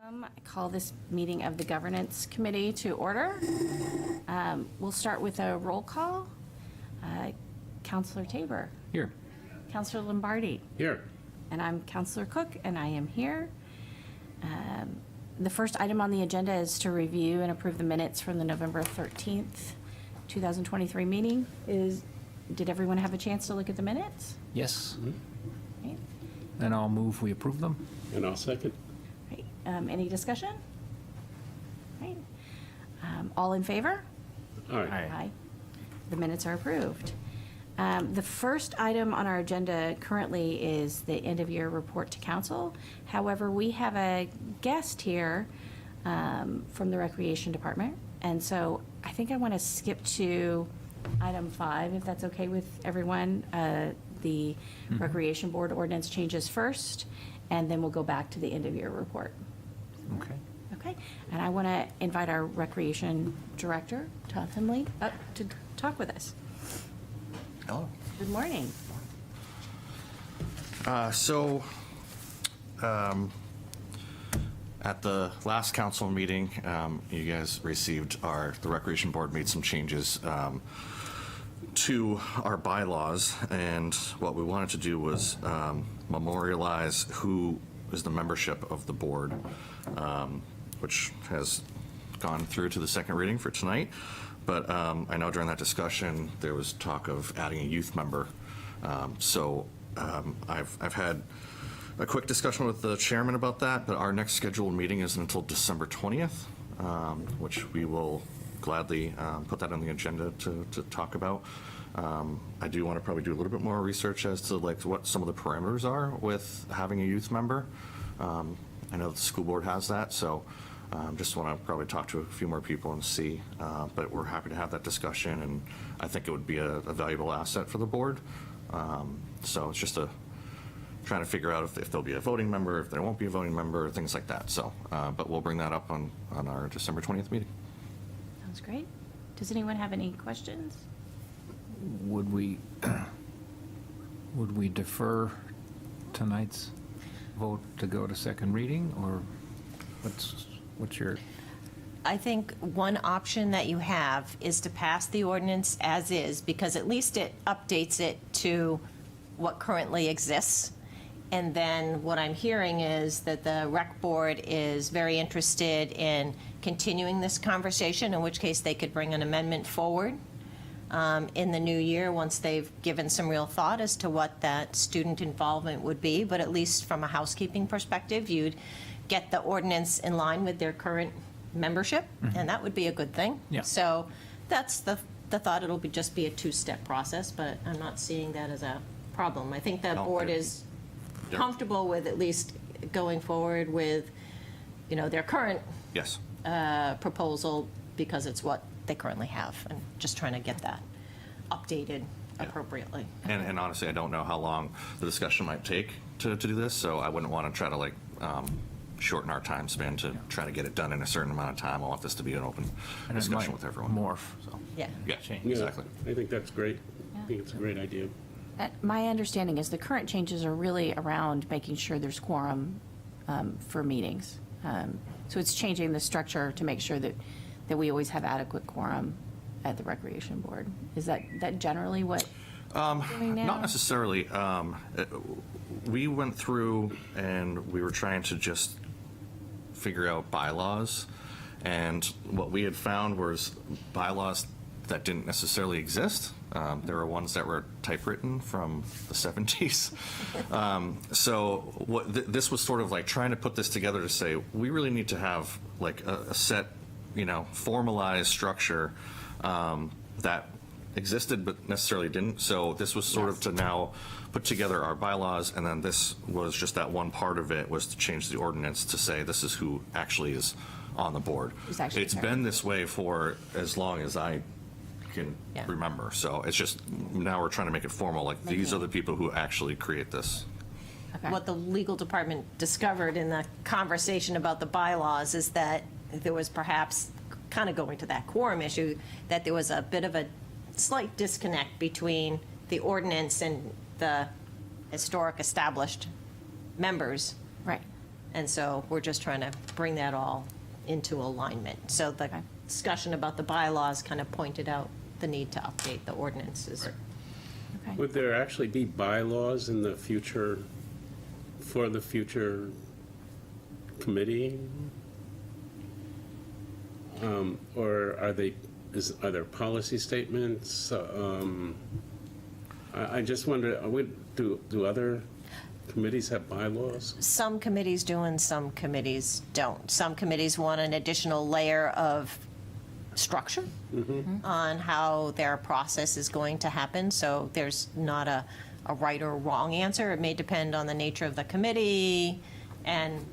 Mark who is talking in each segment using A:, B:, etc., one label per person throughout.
A: I call this meeting of the Governance Committee to order. We'll start with a roll call. Counselor Tabor.
B: Here.
A: Counselor Lombardi.
C: Here.
A: And I'm Counselor Cook, and I am here. The first item on the agenda is to review and approve the minutes from the November 13th, 2023 meeting. Did everyone have a chance to look at the minutes?
B: Yes.
A: Right.
B: And I'll move we approve them.
C: And I'll second.
A: Right. Any discussion? Right. All in favor?
C: All right.
B: Aye.
A: The minutes are approved. The first item on our agenda currently is the end-of-year report to council. However, we have a guest here from the Recreation Department, and so I think I want to skip to item 5, if that's okay with everyone. The Recreation Board ordinance changes first, and then we'll go back to the end-of-year report.
B: Okay.
A: Okay, and I want to invite our Recreation Director, Todd Himley, up to talk with us.
D: Hello.
A: Good morning.
D: At the last council meeting, you guys received the Recreation Board made some changes to our bylaws, and what we wanted to do was memorialize who is the membership of the board, which has gone through to the second reading for tonight. But I know during that discussion, there was talk of adding a youth member. I've had a quick discussion with the chairman about that, but our next scheduled meeting isn't until December 20th, which we will gladly put that on the agenda to talk about. I do want to probably do a little bit more research as to like what some of the parameters are with having a youth member. I know the school board has that, so just want to probably talk to a few more people and see, but we're happy to have that discussion, and I think it would be a valuable asset for the board. So it's just trying to figure out if there'll be a voting member, if there won't be a voting member, things like that. So, but we'll bring that up on our December 20th meeting.
A: Sounds great. Does anyone have any questions?
B: Would we defer tonight's vote to go to second reading, or what's your?
E: I think one option that you have is to pass the ordinance as is, because at least it updates it to what currently exists. And then what I'm hearing is that the rec board is very interested in continuing this conversation, in which case they could bring an amendment forward in the new year once they've given some real thought as to what that student involvement would be. But at least from a housekeeping perspective, you'd get the ordinance in line with their current membership, and that would be a good thing.
B: Yeah.
E: So that's the thought. It'll just be a two-step process, but I'm not seeing that as a problem. I think the
D: No,
E: board
D: I-
E: is
D: Yep.
E: comfortable with at least going forward with, their current
D: Yes.
E: proposal, because it's what they currently have, and just trying to get that updated appropriately.
D: And honestly, I don't know how long the discussion might take to do this, so I wouldn't want to try to shorten our time span to try to get it done in a certain amount of time. I want this to be an open
B: And it
D: discussion
B: might
D: with everyone.
B: morph.
D: So,
E: Yeah.
D: yeah,
B: Change.
D: exactly.
C: Yeah, I think that's great. I think it's a great idea.
A: My understanding is the current changes are really around making sure there's quorum for meetings. So it's changing the structure to make sure that we always have adequate quorum at the Recreation Board. Is that generally what we're doing now?
D: Not necessarily. We went through and we were trying to just figure out bylaws, and what we had found was bylaws that didn't necessarily exist. There were ones that were typewritten from the 70s. So this was sort of like trying to put this together to say, we really need to have like a set, formalized structure that existed but necessarily didn't. So this was sort of to now put together our bylaws, and then this was just that one part of it was to change the ordinance to say this is who actually is on the board. It's been this way for as long as I can remember. So it's just now we're trying to make it formal, like these are the people who actually create this.
A: Okay.
E: What the legal department discovered in the conversation about the bylaws is that there was perhaps, kind of going to that quorum issue, that there was a bit of a slight disconnect between the ordinance and the historic established members.
A: Right.
E: And so we're just trying to bring that all into alignment. So the
A: Okay.
E: discussion about the bylaws kind of pointed out the need to update the ordinances.
A: Okay.
C: Would there actually be bylaws in the future, for the future committee? Or are there policy statements? I just wonder, do other committees have bylaws?
E: Some committees do and some committees don't. Some committees want an additional layer of structure on how their process is going to happen. So there's not a right or wrong answer. It may depend on the nature of the committee. And,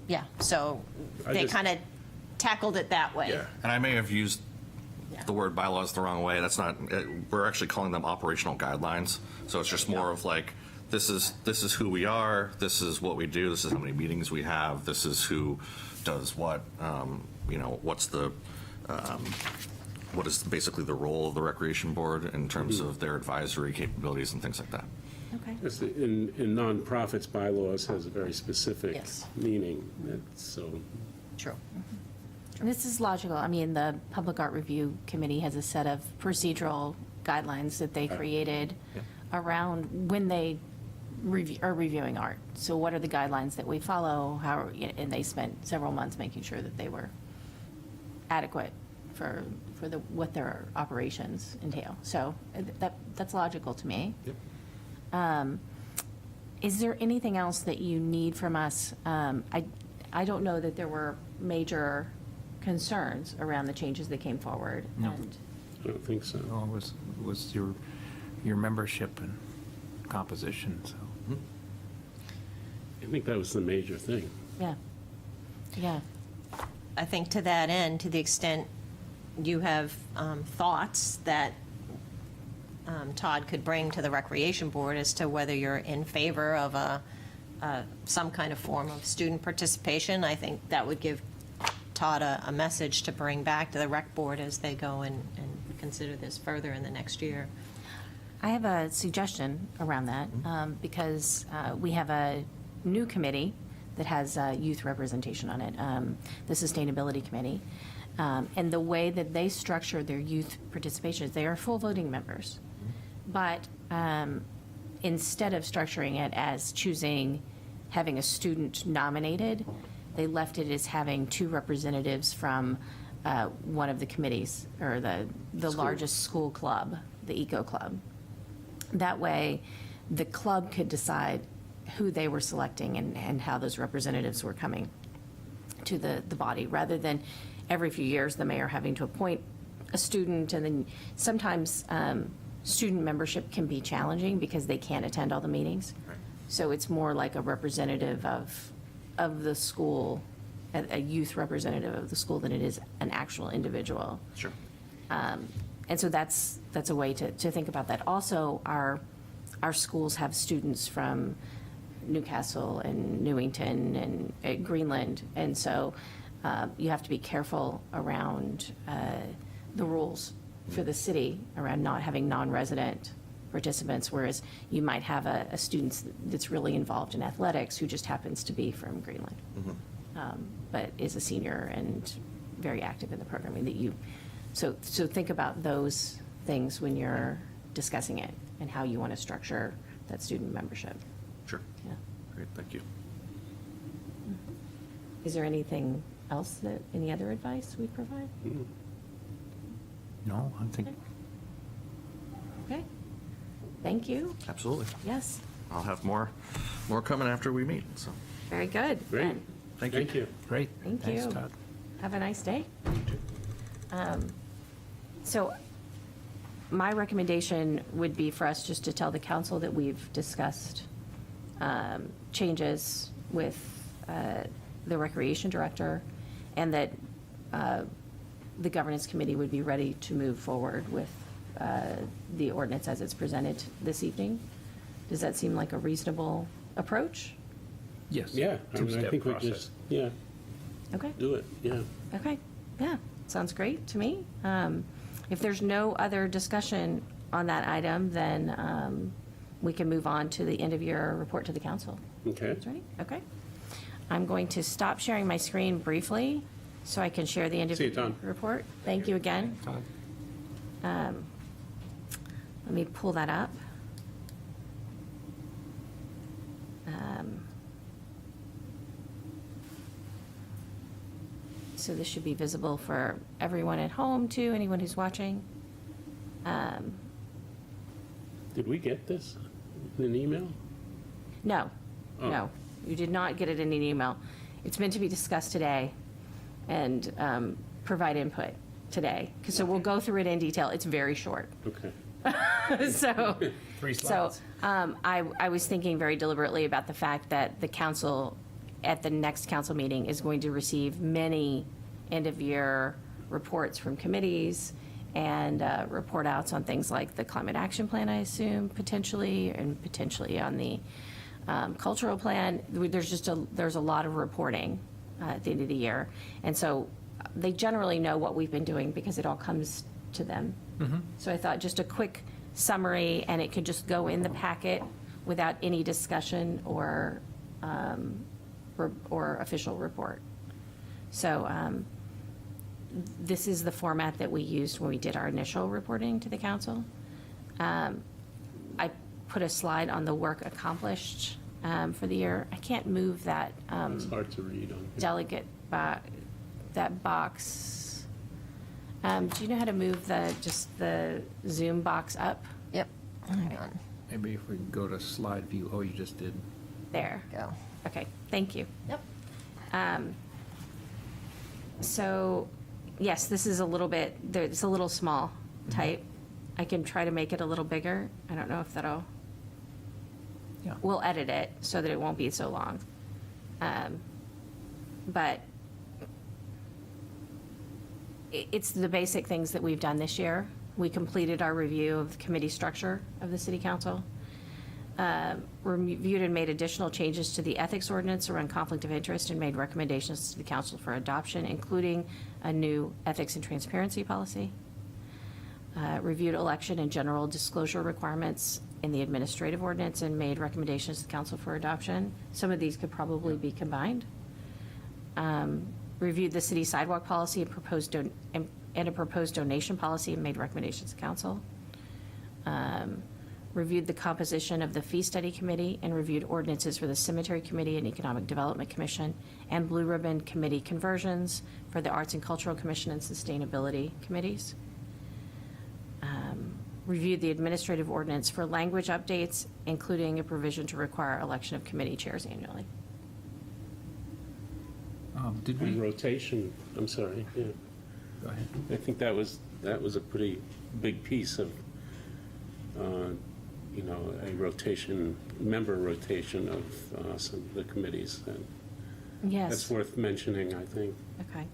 E: yeah, so
C: I
E: they
C: just-
E: kind of tackled it that way.
D: And I may have used
E: Yeah.
D: the word bylaws the wrong way. That's not, we're actually calling them operational guidelines. So it's just more of like, this is who we are, this is what we do, this is how many meetings we have, this is who does what, what's the, what is basically the role of the recreation board in terms of their advisory capabilities and things like that.
A: Okay.
C: Just in nonprofits, bylaws has a very specific
E: Yes.
C: meaning. So,
E: True.
A: And this is logical. I mean, the Public Art Review Committee has a set of procedural guidelines that they created around when they are reviewing art. So what are the guidelines that we follow? And they spent several months making sure that they were adequate for what their operations entail. So that's logical to me. Is there anything else that you need from us? I don't know that there were major concerns around the changes that came forward.
B: No.
A: And-
C: I don't think so.
B: No, it was your membership and composition, so.
C: I think that was the major thing.
A: Yeah. Yeah.
E: I think to that end, to the extent you have thoughts that Todd could bring to the Recreation Board as to whether you're in favor of some kind of form of student participation, I think that would give Todd a message to bring back to the Rec Board as they go and consider this further in the next year.
A: I have a suggestion around that, because we have a new committee that has youth representation on it, the Sustainability Committee. And the way that they structure their youth participation is they are full voting members. But instead of structuring it as having a student nominated, they left it as having two representatives from one of the committees, or the largest school club, the Eco Club. That way, the club could decide who they were selecting and how those representatives were coming to the body, rather than every few years the mayor having to appoint a student. And then sometimes student membership can be challenging because they can't attend all the meetings. So it's more like a representative of the school, a youth representative of the school, than it is an actual individual.
D: Sure.
A: And so that's a way to think about that. Also, our schools have students from Newcastle and Newington and Greenland, and so you have to be careful around the rules for the city around not having non-resident participants, whereas you might have a student that's really involved in athletics who just happens to be from Greenland, but is a senior and very active in the programming. So think about those things when you're discussing it and how you want to structure that student membership.
D: Sure.
A: Yeah.
D: Great, thank you.
A: Is there anything else any other advice we provide?
B: No, I think,
A: Okay. Thank you.
D: Absolutely.
A: Yes.
D: I'll have more coming after we meet, so.
A: Very good.
C: Great.
A: Ben,
D: Thank you.
C: Thank you.
B: great.
A: Thank
B: Thanks,
A: you.
B: Todd.
A: Have a nice day. So my recommendation would be for us just to tell the council that we've discussed changes with the recreation director, and that the governance committee would be ready to move forward with the ordinance as it's presented this evening. Does that seem like a reasonable approach?
B: Yes.
C: Yeah, I
B: Two-step
C: think we
B: process.
C: just, yeah,
A: Okay.
C: do it, yeah.
A: Okay, yeah, sounds great to me. If there's no other discussion on that item, then we can move on to the end-of-year report to the council.
C: Okay.
A: That's right, okay. I'm going to stop sharing my screen briefly so I can share the end of
C: See you,
A: the
C: Tom.
A: report. Thank you again. Let me pull that up. So this should be visible for everyone at home too, anyone who's watching.
C: Did we get this in an email?
A: No,
C: Oh.
A: no, you did not get it in an email. It's meant to be discussed today and provide input today. So we'll go through it in detail. It's very short.
C: Okay.
A: So,
B: 3
A: so
B: slides.
A: I was thinking very deliberately about the fact that the council, at the next council meeting, is going to receive many end-of-year reports from committees and report outs on things like the climate action plan, I assume, potentially, and potentially on the cultural plan. There's a lot of reporting at the end of the year. And so they generally know what we've been doing because it all comes to them. So I thought just a quick summary, and it could just go in the packet without any discussion or official report. So this is the format that we used when we did our initial reporting to the council. I put a slide on the work accomplished for the year. I can't move that
C: It's hard to read on here.
A: delegate, that box. Do you know how to move just the Zoom box up?
E: Yep. Hang on.
B: Maybe if we go to slide view, oh, you just did.
A: There.
E: Go.
A: Okay, thank you.
E: Yep.
A: So, yes, this is a little bit, it's a little small type. I can try to make it a little bigger. I don't know if that'll,
B: Yeah.
A: we'll edit it so that it won't be so long. But it's the basic things that we've done this year. We completed our review of the committee structure of the city council. Reviewed and made additional changes to the ethics ordinance around conflict of interest and made recommendations to the council for adoption, including a new ethics and transparency policy. Reviewed election and general disclosure requirements in the administrative ordinance and made recommendations to the council for adoption. Some of these could probably be combined. Reviewed the city sidewalk policy and a proposed donation policy and made recommendations to council. Reviewed the composition of the fee study committee and reviewed ordinances for the cemetery committee and economic development commission and blue ribbon committee conversions for the arts and cultural commission and sustainability committees. Reviewed the administrative ordinance for language updates, including a provision to require election of committee chairs annually.
B: Did
C: And
B: we?
C: rotation, I'm sorry, yeah.
B: Go ahead.
C: I think that was a pretty big piece of, a rotation, member rotation of some of the committees. And
A: Yes.
C: that's worth mentioning, I think.
A: Okay.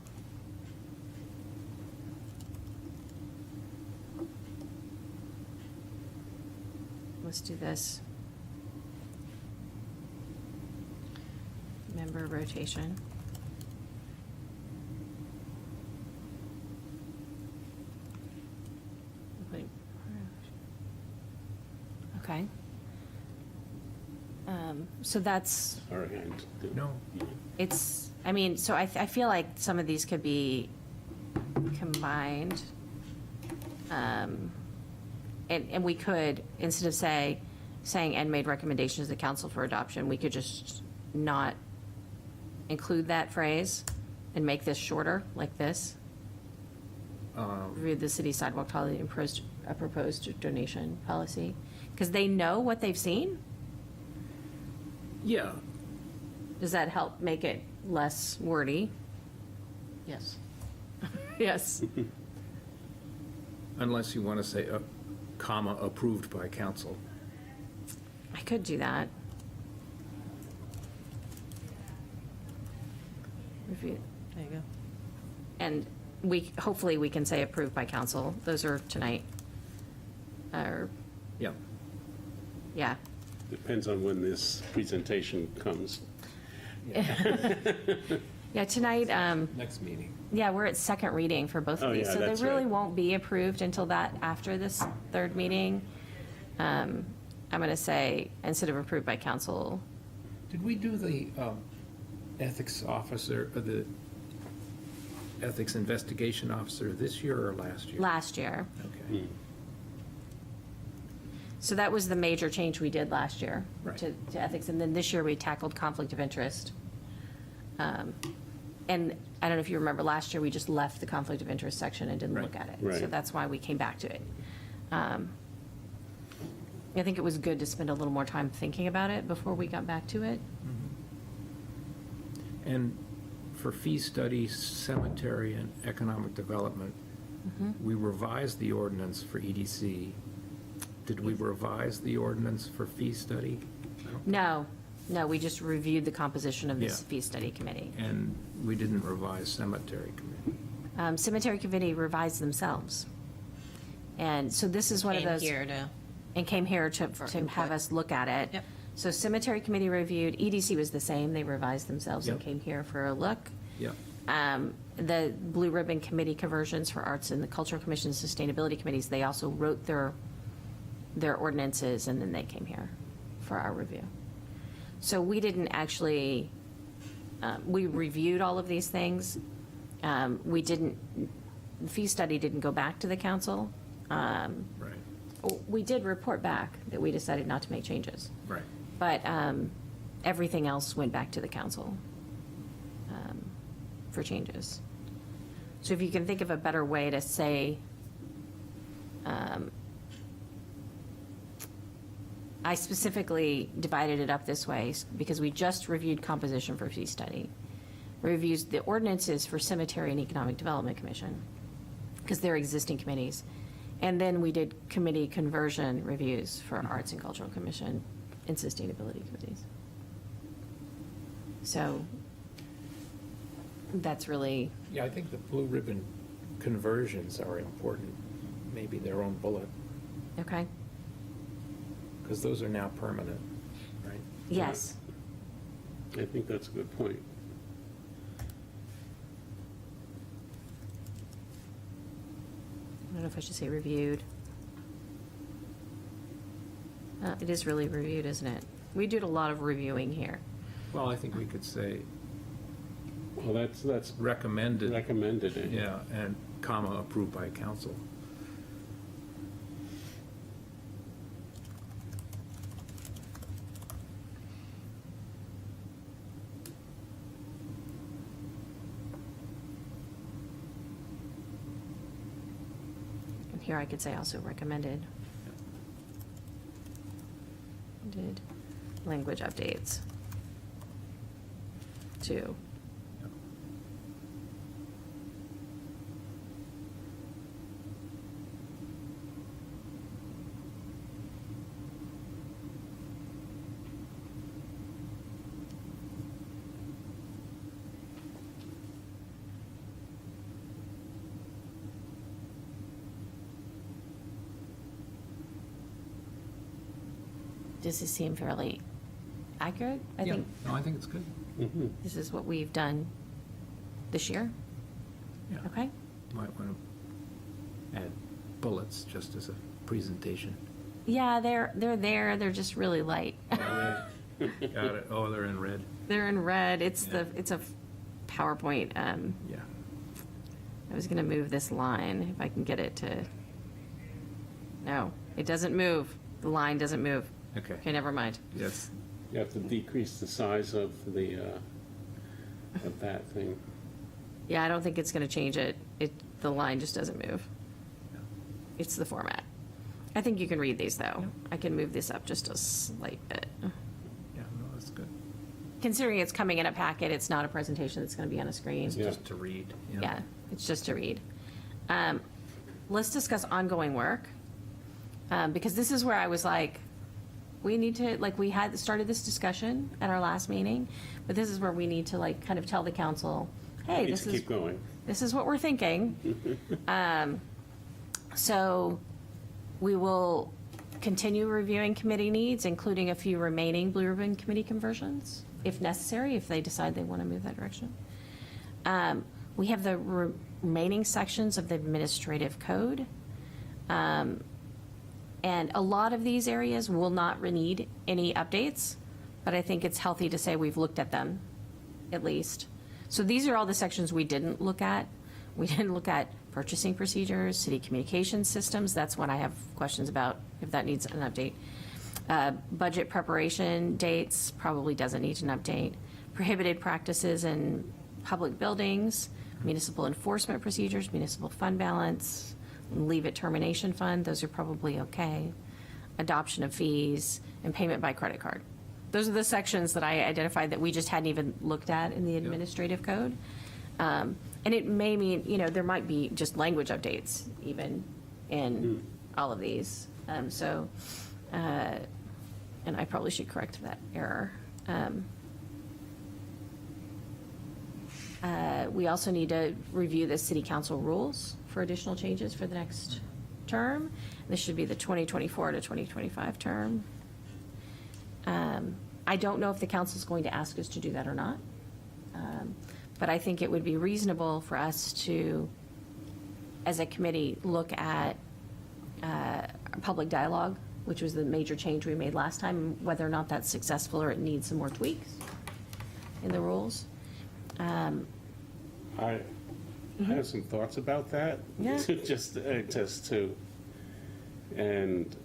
A: Let's do this. Member rotation. Okay. So that's,
C: Sorry,
B: No.
A: it's, I mean, so I feel like some of these could be combined. And we could, instead of saying and made recommendations to the council for adoption, we could just not include that phrase and make this shorter, like this. Review the city sidewalk policy and a proposed donation policy. Because they know what they've seen?
B: Yeah.
A: Does that help make it less wordy?
E: Yes.
A: Yes.
B: Unless you want to say, comma, approved by council.
A: I could do that. Review.
E: There you go.
A: And hopefully we can say approved by council. Those are tonight. Or,
B: Yeah.
A: yeah.
C: Depends on when this presentation comes.
A: Yeah, tonight,
B: Next meeting.
A: yeah, we're at second reading for both of
C: Oh,
A: these.
C: yeah,
A: So they
C: that's
A: really
C: right.
A: won't be approved until after this third meeting. I'm going to say, instead of approved by council,
B: Did we do the ethics officer, the ethics investigation officer this year or last year?
A: last year.
B: Okay.
A: So that was the major change we did last year
B: Right.
A: to ethics. And then this year we tackled conflict of interest. And I don't know if you remember, last year we just left the conflict of interest section and didn't look
B: Right.
A: at it. So
C: Right.
A: that's why we came back to it. I think it was good to spend a little more time thinking about it before we got back to it.
B: And for fee study, cemetery, and economic development, we revised the ordinance for EDC. Did we revise the ordinance for fee study?
A: No, we just reviewed the composition of this
B: Yeah.
A: fee study committee.
B: And we didn't revise cemetery committee.
A: Cemetery committee revised themselves. And so this is one of
E: Came
A: those.
E: here to,
A: And came here to have
E: input.
A: us look at it.
E: Yep.
A: So cemetery committee reviewed, EDC was the same, they revised themselves and
B: Yep.
A: came here for a look.
B: Yeah.
A: The Blue Ribbon Committee conversions for Arts and the Cultural Commission Sustainability Committees, they also wrote their ordinances and then they came here for our review. So we didn't actually, we reviewed all of these things. We didn't, the fee study didn't go back to the council.
B: Right,
A: We did report back that we decided not to make changes.
B: right.
A: But everything else went back to the council for changes. So if you can think of a better way to say, I specifically divided it up this way because we just reviewed composition for fee study. Reviews the ordinances for Cemetery and Economic Development Commission, because they're existing committees. And then we did committee conversion reviews for Arts and Cultural Commission and Sustainability Committees. So that's really,
B: Yeah, I think the blue ribbon conversions are important, maybe their own bullet,
A: okay?
B: because those are now permanent, right?
A: Yes.
C: I think that's a good point.
A: I don't know if I should say reviewed. It is really reviewed, isn't it? We did a lot of reviewing here.
B: Well, I think we could say
C: Well, that's
B: recommended.
C: recommended.
B: Yeah, and comma, approved by council.
A: And here I could say also recommended. Did language updates. Too. Does this seem fairly accurate? I
B: Yeah.
A: think
B: No, I think it's good.
A: this is what we've done this year.
B: Yeah.
A: Okay?
B: Might want to add bullets just as a presentation.
A: Yeah, they're there. They're just really light.
B: Got it. Oh, they're in red.
A: They're in red. It's
B: Yeah.
A: it's a PowerPoint.
B: Yeah.
A: I was gonna move this line if I can get it to. No, it doesn't move. The line doesn't move.
B: Okay.
A: Okay, never mind.
B: Yes.
C: You have to decrease the size of the, of that thing.
A: Yeah, I don't think it's gonna change it. The line just doesn't move. It's the format. I think you can read these though. I can move this up just a slight bit.
B: Yeah, no, that's good.
A: Considering it's coming in a packet, it's not a presentation that's gonna be on a screen.
B: It's
C: Yeah.
B: just to read.
A: Yeah, it's just to read. Let's discuss ongoing work, because this is where I was like, we need to, like, we had started this discussion at our last meeting, but this is where we need to like kind of tell the council, hey,
C: Needs
A: this
C: to
A: is
C: keep going.
A: this is what we're thinking. So we will continue reviewing committee needs, including a few remaining Blue Ribbon Committee conversions, if necessary, if they decide they want to move that direction. We have the remaining sections of the administrative code. And a lot of these areas will not need any updates, but I think it's healthy to say we've looked at them at least. So these are all the sections we didn't look at. We didn't look at purchasing procedures, city communications systems. That's one I have questions about, if that needs an update. Budget preparation dates probably doesn't need an update. Prohibited practices in public buildings, municipal enforcement procedures, municipal fund balance, leave it termination fund, those are probably okay. Adoption of fees, and payment by credit card. Those are the sections that I identified that we just hadn't even looked at in the administrative code. And it may mean, there might be just language updates even in all of these. And I probably should correct that error. We also need to review the city council rules for additional changes for the next term. This should be the 2024 to 2025 term. I don't know if the council is going to ask us to do that or not. But I think it would be reasonable for us to, as a committee, look at public dialogue, which was the major change we made last time, whether or not that's successful or it needs some more tweaks in the rules.
C: I have some thoughts about that.
A: Yeah.
C: Just to, and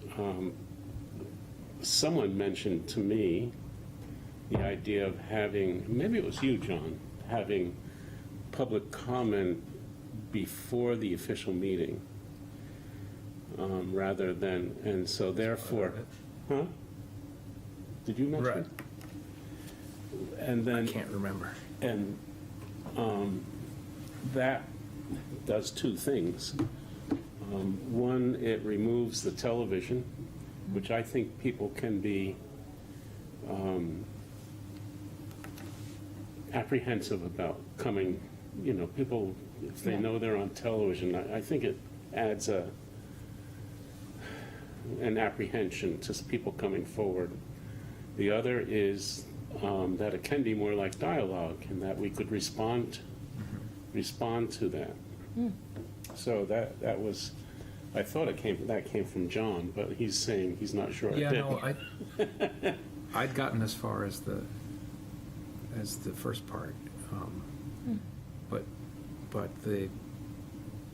C: someone mentioned to me the idea of having, maybe it was you, John, having public comment before the official meeting, rather than, and so therefore, huh? Did you mention?
B: Right.
C: And
B: I
C: then,
B: can't remember.
C: and that does two things. One, it removes the television, which I think people can be apprehensive about coming, people, if they know they're on television, I think it adds an apprehension to people coming forward. The other is that it can be more like dialogue, and that we could respond to that. So that was, I thought that came from John, but he's saying he's not sure it
B: Yeah,
C: did.
B: no, I'd gotten as far as the first part. But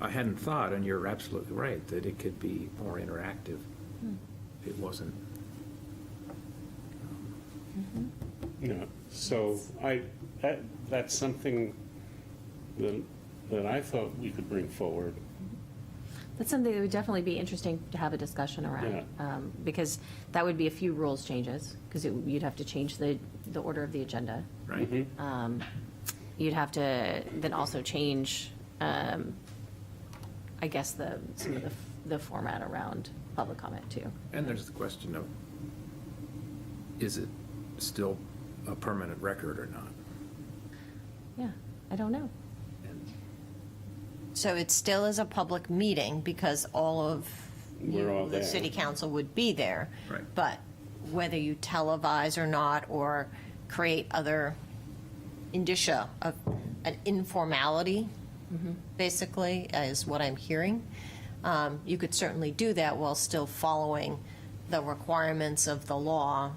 B: I hadn't thought, and you're absolutely right, that it could be more interactive. It wasn't.
C: Yeah, so that's something that I thought we could bring forward.
A: That's something that would definitely be interesting to have a discussion around, because that would be a few rules changes, because you'd have to change the order of the agenda.
B: Right.
A: You'd have to then also change, I guess, some of the format around public comment too.
B: And there's the question of, is it still a permanent record or not?
A: Yeah, I don't know.
E: So it still is a public meeting because all of
C: We're all
E: the
C: there.
E: city council would be there.
B: Right.
E: But whether you televise or not, or create other indicia of an informality, basically, is what I'm hearing. You could certainly do that while still following the requirements of the law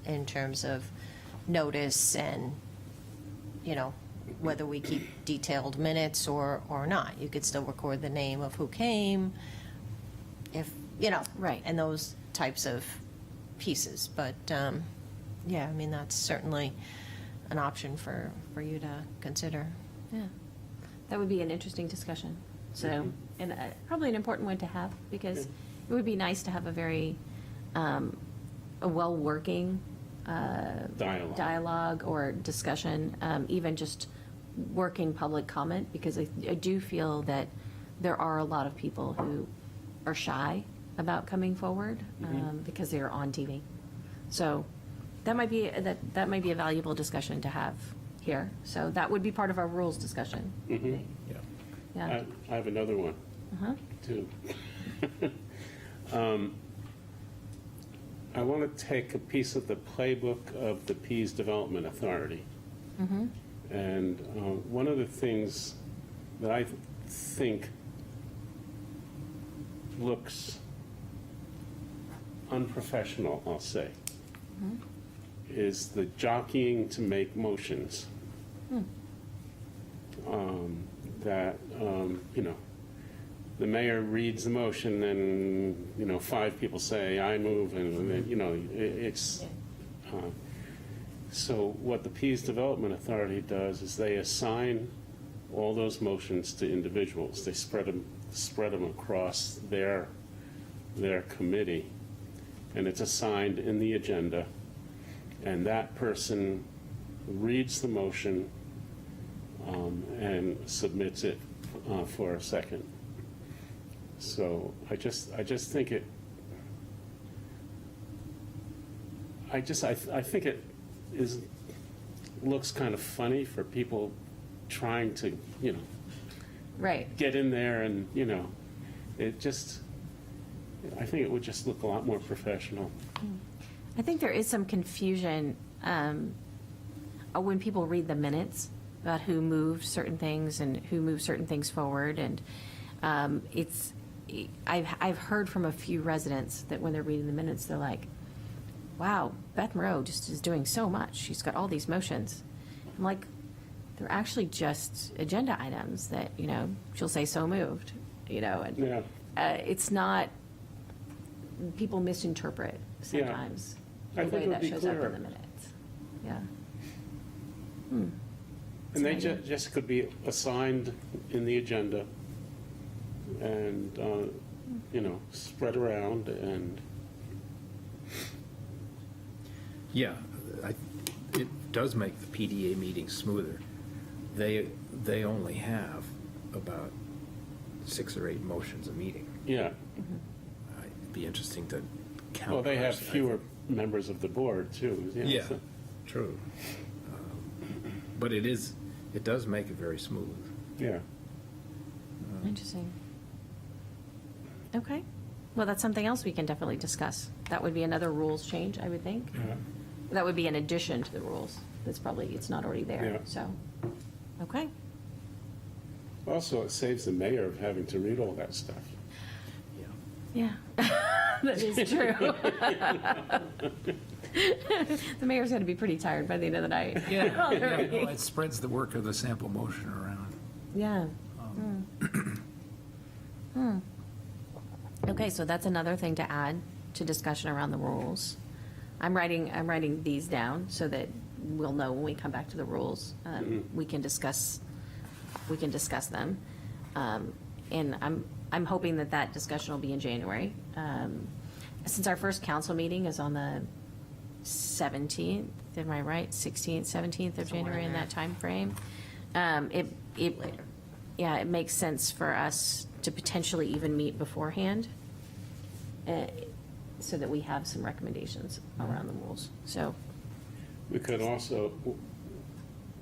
E: in terms of notice and, whether we keep detailed minutes or not. You could still record the name of who came, if,
A: Right.
E: and those types of pieces. But, yeah, I mean, that's certainly an option for you to consider.
A: Yeah, that would be an interesting discussion. So, and probably an important one to have, because it would be nice to have a very, a well-working dialogue or discussion, even just working public comment, because I do feel that there are a lot of people who are shy about coming forward because they are on TV. So that might be a valuable discussion to have here. So that would be part of our rules discussion.
B: Yeah.
A: Yeah.
C: I have another one, too. I want to take a piece of the playbook of the Pease Development Authority. And one of the things that I think looks unprofessional, I'll say, is the jockeying to make motions. That, the mayor reads the motion and, 5 people say, I move, and, then, it's, so what the Pease Development Authority does is they assign all those motions to individuals. They spread them across their committee, and it's assigned in the agenda, and that person reads the motion and submits it for a second. So I just think I think it looks kind of funny for people trying to,
A: Right.
C: get in there and, it just, I think it would just look a lot more professional.
A: I think there is some confusion when people read the minutes about who moved certain things and who moved certain things forward. And I've heard from a few residents that when they're reading the minutes, they're like, wow, Beth Moreau just is doing so much. She's got all these motions. I'm like, they're actually just agenda items that, she'll say so moved, and
C: Yeah.
A: it's not, people misinterpret sometimes
C: I
A: the
C: think
A: way
C: it would
A: that
C: be
A: shows up
C: clearer.
A: in the minutes. Yeah.
C: And they
A: That's an idea.
C: just could be assigned in the agenda and, spread around and,
B: Yeah, it does make the PDA meeting smoother. They only have about 6 or 8 motions a meeting.
C: yeah.
B: It'd be interesting to count.
C: Well, they have
B: ours, I
C: fewer
B: think.
C: members of the board, too.
B: Yeah,
C: so-
B: true. But it does make it very smooth.
C: Yeah.
A: Interesting. Okay. Well, that's something else we can definitely discuss. That would be another rules change, I would think. That would be an addition to the rules. It's not already there,
C: Yeah.
A: so, okay.
C: Also, it saves the mayor of having to read all that stuff.
B: Yeah.
A: Yeah, that is true. The mayor's going to be pretty tired by the end of the night.
B: Yeah, it spreads the work of the sample motion around.
A: Yeah. Okay, so that's another thing to add to discussion around the rules. I'm writing these down so that we'll know when we come back to the rules. We can discuss them. And I'm hoping that discussion will be in January. Since our first council meeting is on the 17th, am I right? 16th, 17th of January, in that timeframe. Yeah, it makes sense for us to potentially even meet beforehand, so that we have some recommendations around the rules. So,
C: We could also,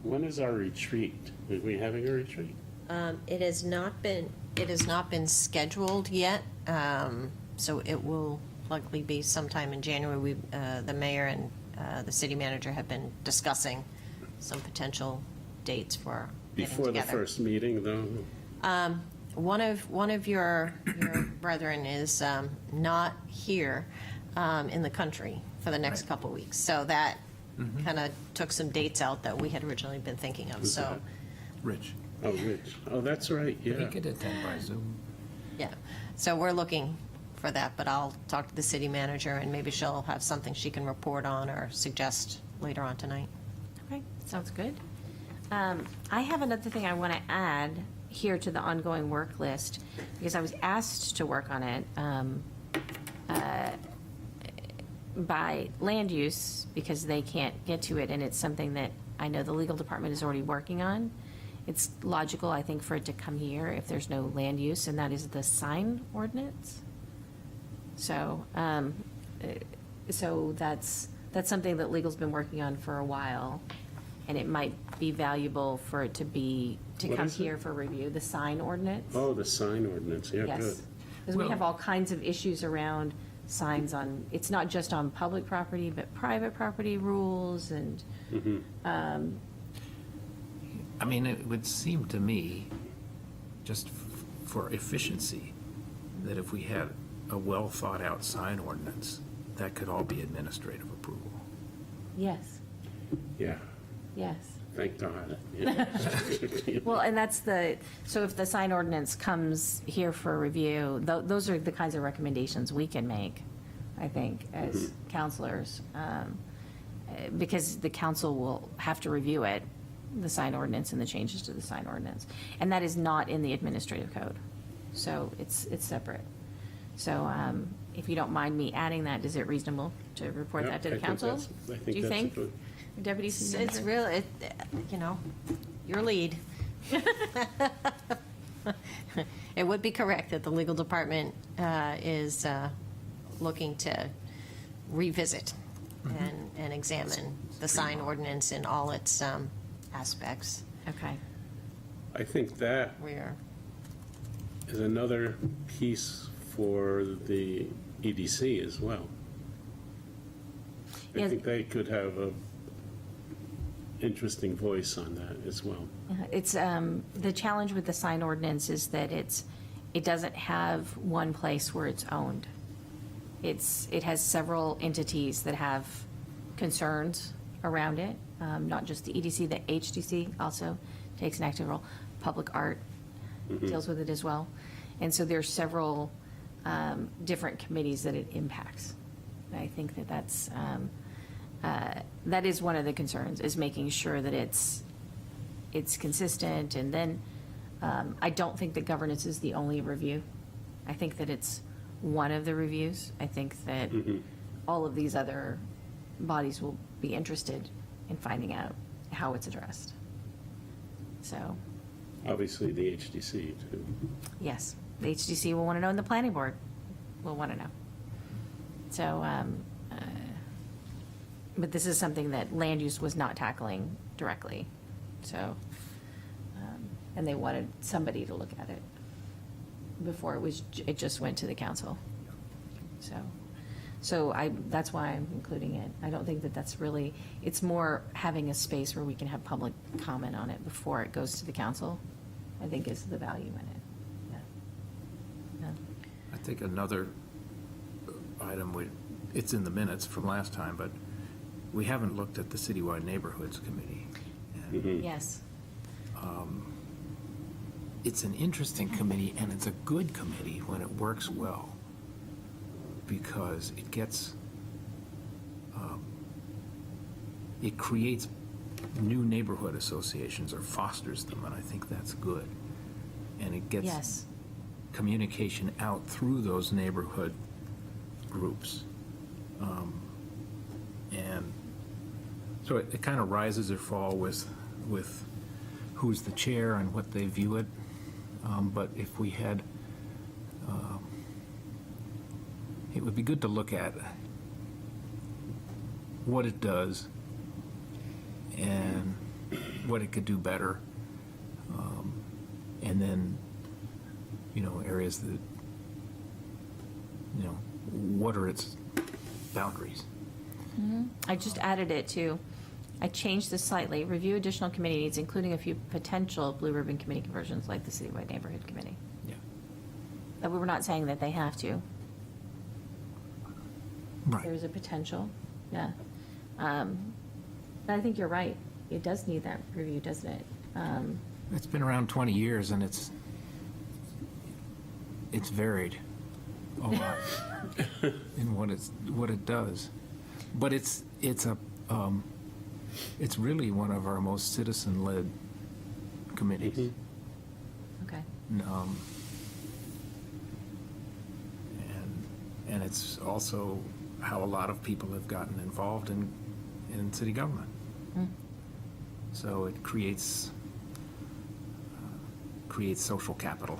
C: when is our retreat? Are we having a retreat?
E: It has not been scheduled yet, so it will likely be sometime in January. The mayor and the city manager have been discussing some potential dates for getting
C: Before the
E: together.
C: first meeting, though?
E: One of your brethren is not here in the country for the next
B: Right.
E: couple weeks, so that kind of took some dates out that we had originally been thinking of.
C: Who's
E: So,
C: that?
B: Rich,
C: Oh, Rich. Oh, that's right,
B: he
C: yeah.
B: could attend by Zoom.
E: yeah, so we're looking for that, but I'll talk to the city manager and maybe she'll have something she can report on or suggest later on tonight.
A: okay, sounds good. I have another thing I want to add here to the ongoing work list, because I was asked to work on it by land use, because they can't get to it, and it's something that I know the legal department is already working on. It's logical, I think, for it to come here if there's no land use, and that is the sign ordinance. So, that's something that legal's been working on for a while, and it might be valuable for it to
C: What
A: come
C: is it?
A: here for review, the sign ordinance.
C: Oh, the sign ordinance, yeah, good.
A: Yes, because we
B: Well-
A: have all kinds of issues around signs on, it's not just on public property, but private property rules and,
B: I mean, it would seem to me, just for efficiency, that if we had a well-thought-out sign ordinance, that could all be administrative approval.
A: yes,
C: Yeah.
A: yes.
C: thank God. you know.
A: Well, and that's so if the sign ordinance comes here for review, those are the kinds of recommendations we can make, I think, as counselors. Because the council will have to review it, the sign ordinance and the changes to the sign ordinance. And that is not in the administrative code. So it's separate. So if you don't mind me adding that, is it reasonable to report
C: Yeah,
A: that to
C: I
A: the
C: think
A: council?
C: that's- I think
A: Do you
C: that's a
A: think,
C: good-
A: Deputy City
E: It's
A: Manager?
E: really, you know, your lead. It would be correct that the legal department is looking to revisit and examine the sign ordinance in all its aspects.
A: Okay.
C: I think that
E: We're,
C: is another piece for the EDC as well. I
A: Yeah.
C: think they could have a interesting voice on that as well.
A: It's, the challenge with the sign ordinance is that it doesn't have one place where it's owned. It has several entities that have concerns around it, not just the EDC, the HDC also takes an active role. Public Art deals with it as well. And so there's several different committees that it impacts. And I think that is one of the concerns, is making sure that it's consistent. And then I don't think that governance is the only review. I think that it's one of the reviews. I think that all of these other bodies will be interested in finding out how it's addressed. So,
C: Obviously, the HDC too.
A: yes, the HDC will want to know, and the planning board will want to know. So, but this is something that land use was not tackling directly. So, and they wanted somebody to look at it before it just went to the council. So that's why I'm including it. I don't think that that's really, it's more having a space where we can have public comment on it before it goes to the council, I think is the value in it. Yeah.
B: I think another item, it's in the minutes from last time, but we haven't looked at the Citywide Neighborhoods Committee. And
A: Yes.
B: it's an interesting committee, and it's a good committee when it works well, because it gets, it creates new neighborhood associations or fosters them, and I think that's good. And it gets
A: Yes.
B: communication out through those neighborhood groups. And so it kind of rises or falls with who's the chair and what they view it. But if we had, it would be good to look at what it does and what it could do better. And then, areas that, what are its boundaries?
A: I just added it to, I changed this slightly, review additional committee needs, including a few potential blue ribbon committee conversions like the Citywide Neighborhood Committee.
B: Yeah.
A: But we were not saying that they have to.
B: Right.
A: There's a potential, yeah. But I think you're right. It does need that review, doesn't it?
B: It's been around 20 years, and it's varied a lot in what it does. But it's really one of our most citizen-led committees.
A: Okay.
B: And it's also how a lot of people have gotten involved in city government. So it creates social capital.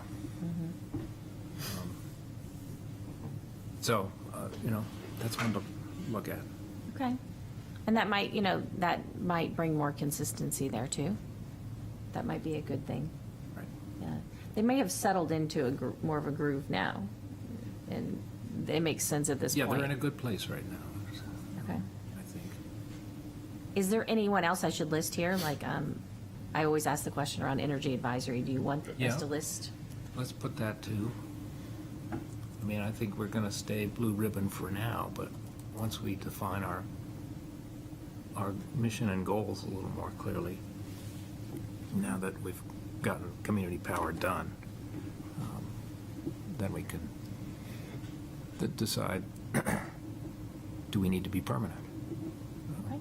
B: So, that's one to look at.
A: Okay. And that might bring more consistency there too. That might be a good thing.
B: Right.
A: Yeah. They may have settled into more of a groove now, and it makes sense at this
B: Yeah,
A: point.
B: they're in a good place right now,
A: Okay.
B: I think.
A: Is there anyone else I should list here? Like, I always ask the question around energy advisory. Do you want us
B: Yeah.
A: to list?
B: Let's put that too. I mean, I think we're going to stay blue ribbon for now, but once we define our mission and goals a little more clearly, now that we've gotten community power done, then we can decide, do we need to be permanent?
A: Okay.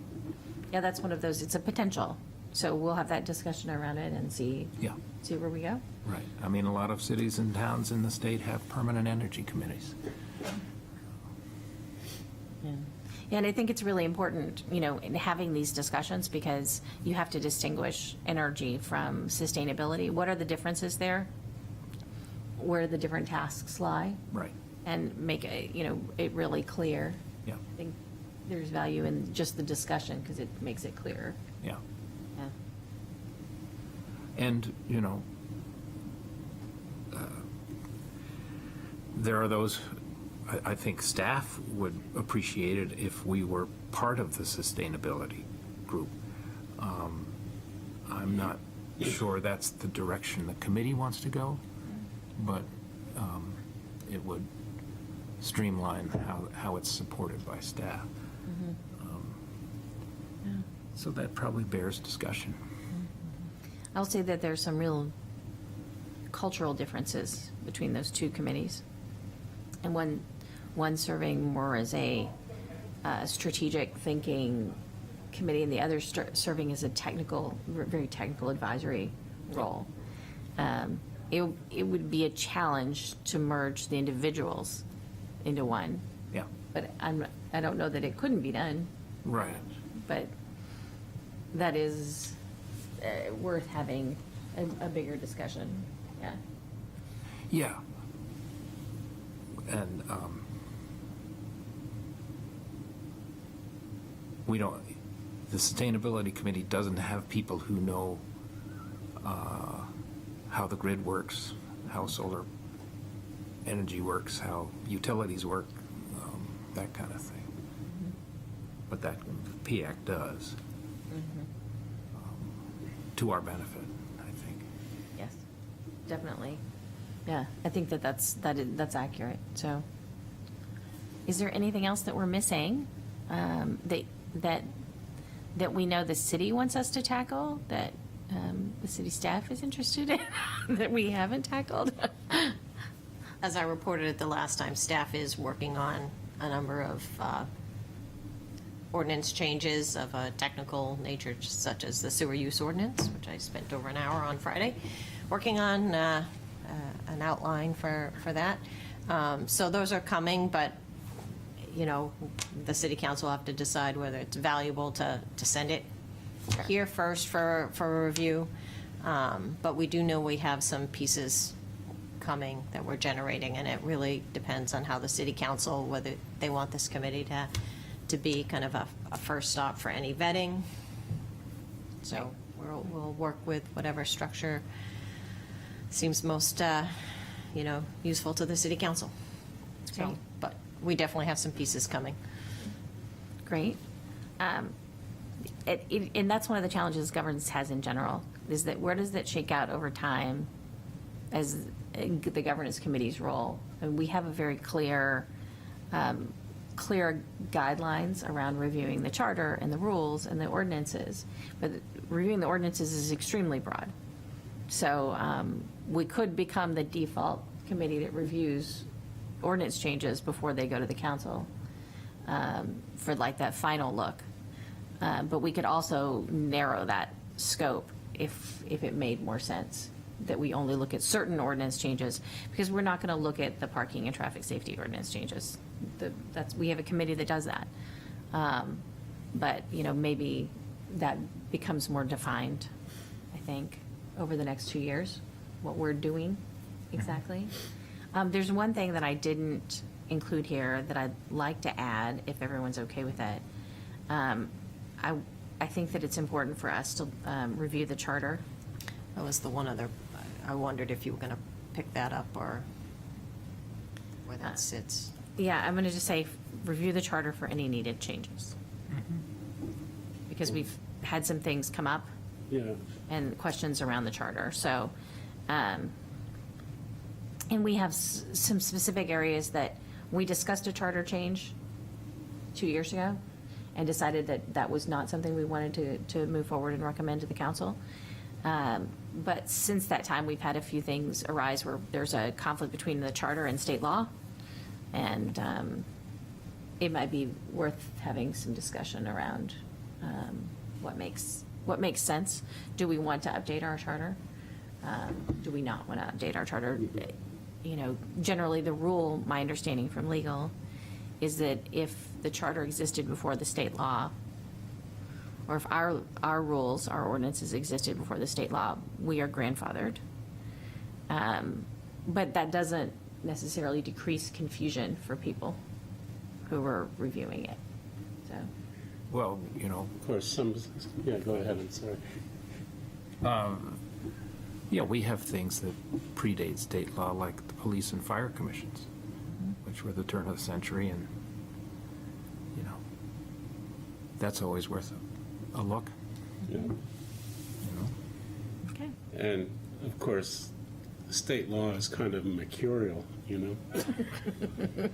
A: Yeah, that's one of those, it's a potential. So we'll have that discussion around it and see
B: Yeah,
A: where we go.
B: right. I mean, a lot of cities and towns in the state have permanent energy committees.
A: Yeah, and I think it's really important, in having these discussions, because you have to distinguish energy from sustainability. What are the differences there? Where the different tasks lie?
B: Right,
A: And make it really clear.
B: yeah,
A: I think there's value in just the discussion, because it makes it clearer.
B: yeah.
A: Yeah.
B: And, there are those, I think staff would appreciate it if we were part of the sustainability group. I'm not sure that's the direction the committee wants to go, but it would streamline how it's supported by staff. So that probably bears discussion.
A: I'll say that there's some real cultural differences between those two committees. And one serving more as a strategic thinking committee, and the other serving as a very technical advisory role. It would be a challenge to merge the individuals into one,
B: Yeah,
A: but I don't know that it couldn't be done,
B: right.
A: but that is worth having a bigger discussion, yeah.
B: Yeah. And the Sustainability Committee doesn't have people who know how the grid works, how solar energy works, how utilities work, that kind of thing. But that PAC does, to our benefit, I think.
A: Yes, definitely. Yeah, I think that's accurate, so. Is there anything else that we're missing, that we know the city wants us to tackle, that the city staff is interested in, that we haven't tackled?
E: As I reported it the last time, staff is working on a number of ordinance changes of a technical nature, such as the sewer use ordinance, which I spent over an hour on Friday working on an outline for that. So those are coming, but, the city council will have to decide whether it's valuable to send it here first for a review. But we do know we have some pieces coming that we're generating, and it really depends on how the city council, whether they want this committee to be kind of a first stop for any vetting. So we'll work with whatever structure seems most, useful to the city council. So,
A: Great.
E: but we definitely have some pieces coming.
A: Great. And that's one of the challenges governance has in general, is that where does that shake out over time as the governance committee's role? And we have a very clear guidelines around reviewing the charter and the rules and the ordinances, but reviewing the ordinances is extremely broad. So we could become the default committee that reviews ordinance changes before they go to the council for like that final look. But we could also narrow that scope if it made more sense, that we only look at certain ordinance changes, because we're not going to look at the parking and traffic safety ordinance changes. We have a committee that does that. But, maybe that becomes more defined, I think, over the next 2 years, what we're doing exactly. There's one thing that I didn't include here that I'd like to add, if everyone's okay with it. I think that it's important for us to review the charter.
E: That was the one other, I wondered if you were going to pick that up or where that sits.
A: Yeah, I'm going to just say, review the charter for any needed changes. Because we've had some things come up
C: Yeah.
A: and questions around the charter, so, and we have some specific areas that we discussed a charter change 2 years ago and decided that that was not something we wanted to move forward and recommend to the council. But since that time, we've had a few things arise where there's a conflict between the charter and state law. And it might be worth having some discussion around what makes sense. Do we want to update our charter? Do we not want to update our charter? You know, generally the rule, my understanding from legal, is that if the charter existed before the state law, or if our rules, our ordinances existed before the state law, we are grandfathered. But that doesn't necessarily decrease confusion for people who are reviewing it, so.
B: Well, you know,
C: Of course, yeah, go ahead, I'm sorry.
B: yeah, we have things that predate state law, like the police and fire commissions, which were the turn of the century, and, you know, that's always worth a look,
C: Yeah.
B: you know?
A: Okay.
C: And of course, state law is kind of mercurial, you know?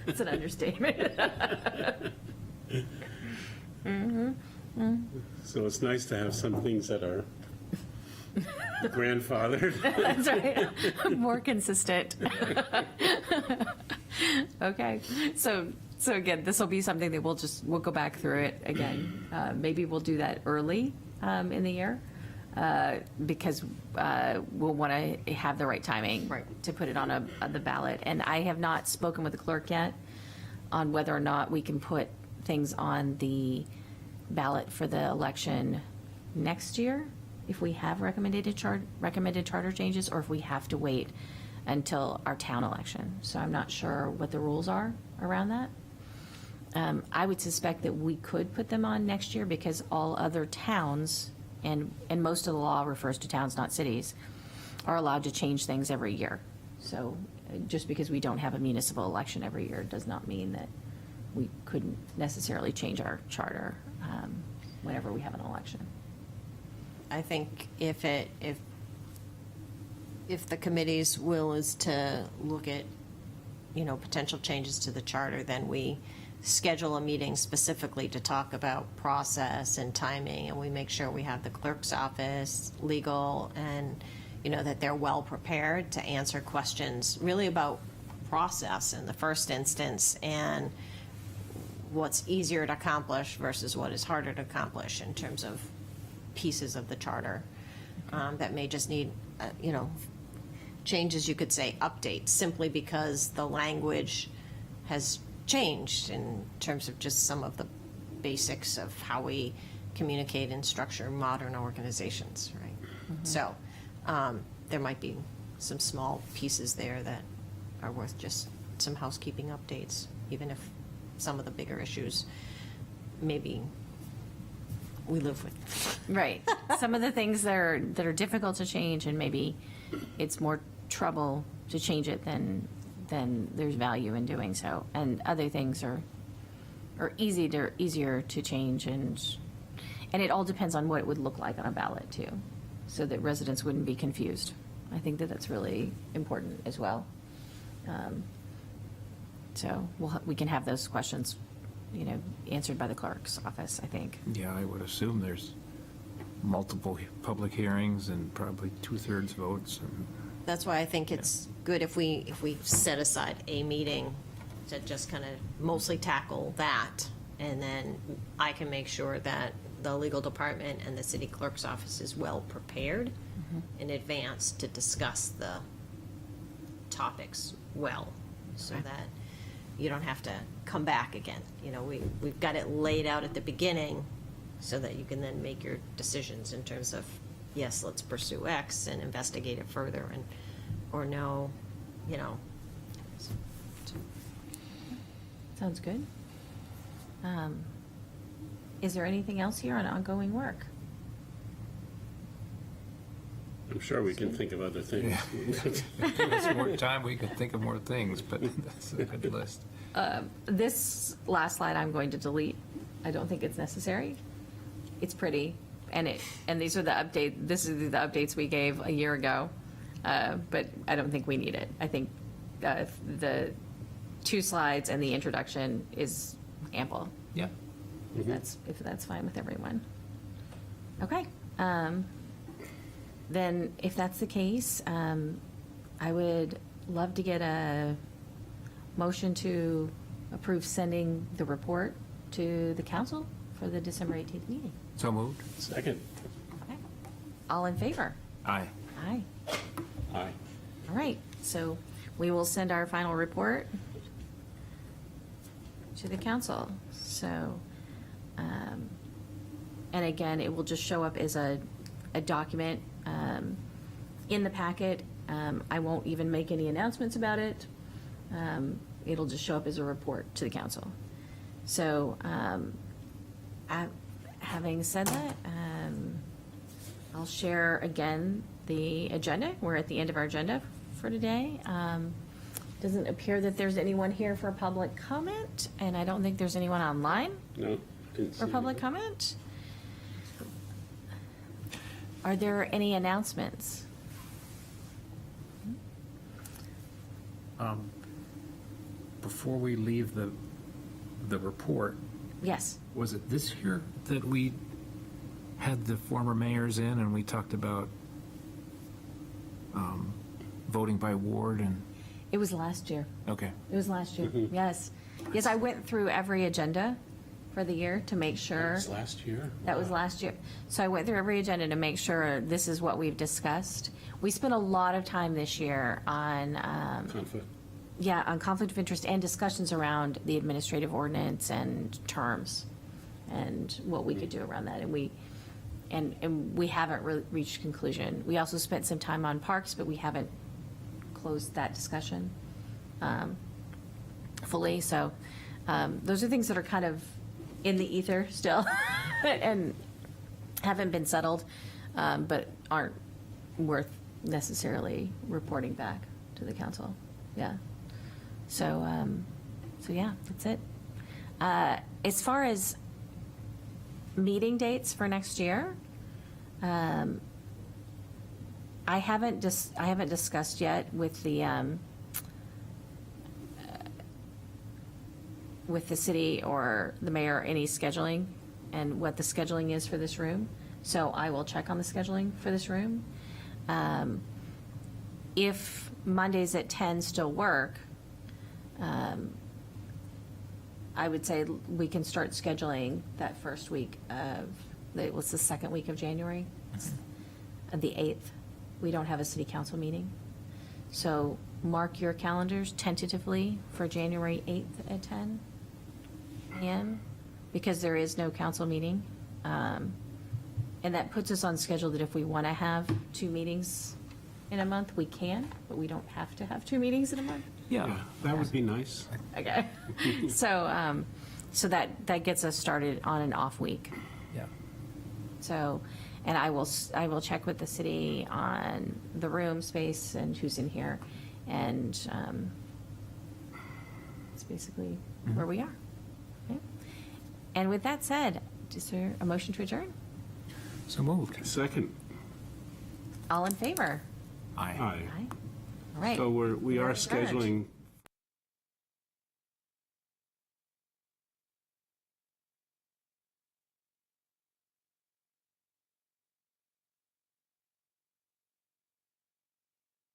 A: It's an understatement.
C: So it's nice to have some things that are grandfathered.
A: That's right. More consistent. Okay. So again, this will be something that we'll go back through it again. Maybe we'll do that early in the year because we'll want to have the right timing to put it on the ballot. And I have not spoken with the clerk yet on whether or not we can put things on the ballot for the election next year, if we have recommended charter changes, or if we have to wait until our town election. So I'm not sure what the rules are around that. I would suspect that we could put them on next year because all other towns, and most of the law refers to towns, not cities, are allowed to change things every year. So just because we don't have a municipal election every year does not mean that we couldn't necessarily change our charter whenever we have an election.
E: I think if the committee's will is to look at, you know, potential changes to the charter, then we schedule a meeting specifically to talk about process and timing, and we make sure we have the clerk's office, legal, and, you know, that they're well prepared to answer questions really about process in the first instance, and what's easier to accomplish versus what is harder to accomplish in terms of pieces of the charter that may just need, you know, changes, you could say updates, simply because the language has changed in terms of just some of the basics of how we communicate and structure modern organizations, right? So there might be some small pieces there that are worth just some housekeeping updates, even if some of the bigger issues maybe we live with.
A: Right. Some of the things that are difficult to change, and maybe it's more trouble to change it than there's value in doing so. And other things are easier to change, and it all depends on what it would look like on a ballot too, so that residents wouldn't be confused. I think that that's really important as well. So we can have those questions, you know, answered by the clerk's office, I think.
B: Yeah, I would assume there's multiple public hearings and probably 2/3 votes. And
E: That's why I think it's good if we set aside a meeting to just kind of mostly tackle that. And then I can make sure that the legal department and the city clerk's office is well prepared in advance to discuss the topics well, so that you don't have to come back again. You know, we've got it laid out at the beginning so that you can then make your decisions in terms of, yes, let's pursue X and investigate it further, and, or no, you know.
A: Sounds good. Is there anything else here on ongoing work?
C: I'm sure we can think of other things.
B: if there was more time, we could think of more things, but that's a good list.
A: This last slide I'm going to delete. I don't think it's necessary. It's pretty, and these are the update. This is the updates we gave a year ago, but I don't think we need it. I think the 2 slides and the introduction is ample.
B: Yeah.
A: If that's fine with everyone. Okay. Then, if that's the case, I would love to get a motion to approve sending the report to the council for the December 18th meeting.
B: So moved?
C: Second.
A: Okay. All in favor?
B: Aye.
A: Aye.
C: Aye.
A: All right, so we will send our final report to the council. So, and again, it will just show up as a document in the packet. I won't even make any announcements about it. It'll just show up as a report to the council. So, having said that, I'll share again the agenda. We're at the end of our agenda for today. Doesn't appear that there's anyone here for public comment, and I don't think there's anyone online
C: No, didn't see
A: for public
C: anything.
A: comment. Are there any announcements?
B: Before we leave the report,
A: Yes.
B: was it this year that we had the former mayors in and we talked about voting by ward and,
A: It was last year.
B: okay.
A: It was last year. Yes. Yes, I went through every agenda for the year to make
C: That
A: sure.
C: was last year?
A: That was
C: Wow.
A: last year. So I went through every agenda to make sure this is what we've discussed. We spent a lot of time this year on,
C: Conflict.
A: on conflict of interest and discussions around the administrative ordinance and terms and what we could do around that. And we haven't really reached conclusion. We also spent some time on parks, but we haven't closed that discussion fully. So those are things that are kind of in the ether still and haven't been settled, but aren't worth necessarily reporting back to the council. Yeah. So yeah, that's it. As far as meeting dates for next year, I haven't discussed yet with the city or the mayor any scheduling and what the scheduling is for this room. So I will check on the scheduling for this room. If Mondays at 10 still work, I would say we can start scheduling that first week of, what's the second week of January? The 8th. We don't have a city council meeting. So mark your calendars tentatively for January 8th at 10 a.m. because there is no council meeting. And that puts us on schedule that if we want to have 2 meetings in a month, we can, but we don't have to have 2 meetings in a month.
C: Yeah, that would be nice.
A: Okay. So that gets us started on an off week.
B: Yeah.
A: So, and I will check with the city on the room space and who's in here. And it's basically where we are. Okay. And with that said, is there a motion to adjourn?
B: So moved.
C: Second.
A: All in favor?
B: Aye.
C: Aye.
A: Aye. All right.
C: So we
A: We're
C: are
A: adjourned.
C: scheduling